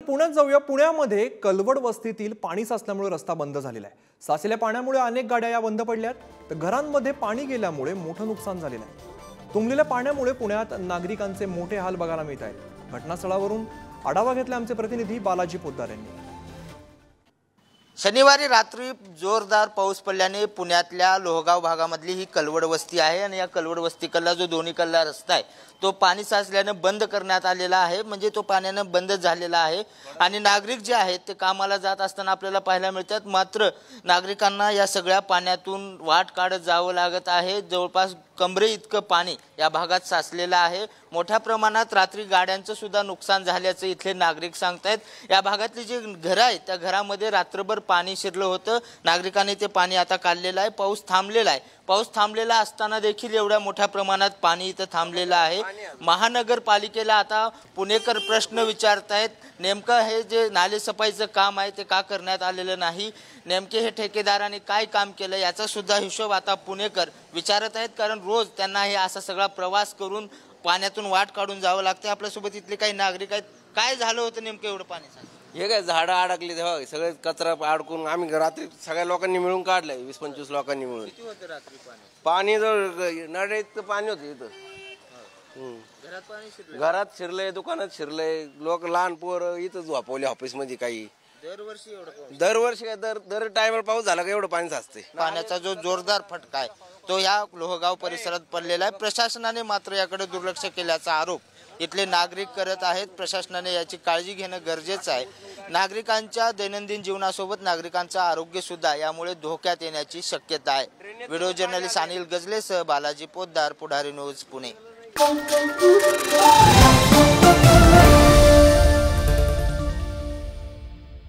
पुण्यात जाऊया। पुण्यामध्ये कलवड वस्तीतील पाणी साचल्यामुळे रस्ता बंद झालेला आहे। साचलेल्या पाण्यामुळे अनेक गाड्या या बंद पडल्यात, तर घरांमध्ये पाणी गेल्यामुळे मोठं नुकसान झालेलं आहे। तुंबलेल्या पाण्यामुळे पुण्यात नागरिकांचे मोठे हाल बघायला मिळत आहेत। घटनास्थळावरून आढावा घेतला आमचे प्रतिनिधी बालाजी पोद्दार यांनी। शनिवारी रात्री जोरदार पाऊस पडल्याने पुण्यातल्या लोहगाव भागामधली ही कलवड वस्ती आहे आणि या कलवड वस्तीकडला जो दोन्ही कल्ला रस्ता आहे तो पाणी साचल्याने बंद करण्यात आलेला आहे, म्हणजे तो पाण्याने बंद झालेला आहे आणि नागरिक जे आहेत ते कामाला जात असताना आपल्याला पाहायला मिळतात। मात्र नागरिकांना या सगळ्या पाण्यातून वाट काढत जावं लागत आहे। जवळपास कमरे इतकं पाणी या भागात साचलेलं आहे। मोठ्या प्रमाणात रात्री गाड्यांचं सुद्धा नुकसान झाल्याचं इथले नागरिक सांगतायत। या भागातली जी घरं आहेत त्या घरामध्ये रात्रभर पाणी शिरलं होतं। नागरिकांनी ते पाणी आता काढलेलं आहे। पाऊस थांबलेला आहे। पाऊस थांबलेला असताना देखील एवढ्या मोठ्या प्रमाणात पाणी इथं थांबलेलं आहे। महानगरपालिकेला आता पुणेकर प्रश्न विचारतायत, नेमकं हे जे नाले सफाईचं काम आहे ते का करण्यात आलेलं नाही, नेमके हे ठेकेदारांनी काय काम केलं याचा सुद्धा हिशोब आता पुणेकर विचारत आहेत। कारण रोज त्यांना हे असा सगळा प्रवास करून पाण्यातून वाट काढून जावं लागतं। आपल्यासोबत इथले काही नागरिक आहेत। काय झालं होतं नेमकं एवढं पाणी? हे काय झाडं अडकली तेव्हा सगळे कचरा अडकून आम्ही रात्री सगळ्या लोकांनी मिळून काढलंय, 20-25 लोकांनी मिळून। किती होतं रात्री पाणी? पाणी जर नळ इतकं पाणी होतं इथं। घरात पाणी शिरलं? घरात शिरलंय, दुकानात शिरलंय, लोक लहान पोरं इथं झोपवले ऑफिस मध्ये। काही दरवर्षी एवढं दरवर्षी काय दर टायमाला पाऊस झाला का एवढं पाणी साचते। पाण्याचा जो जोरदार फटका आहे तो या लोहगाव परिसरात पडलेला आहे। प्रशासनाने मात्र याकडे दुर्लक्ष केल्याचा आरोप इथले नागरिक करत आहेत। प्रशासनाने याची काळजी घेणं गरजेचं आहे। नागरिकांच्या दैनंदिन जीवनासोबत नागरिकांचं आरोग्य सुद्धा यामुळे धोक्यात येण्याची शक्यता आहे। व्हिडिओ जर्नलिस्ट अनिल गजलेसह बालाजी पोद्दार, पुढारी न्यूज, पुणे।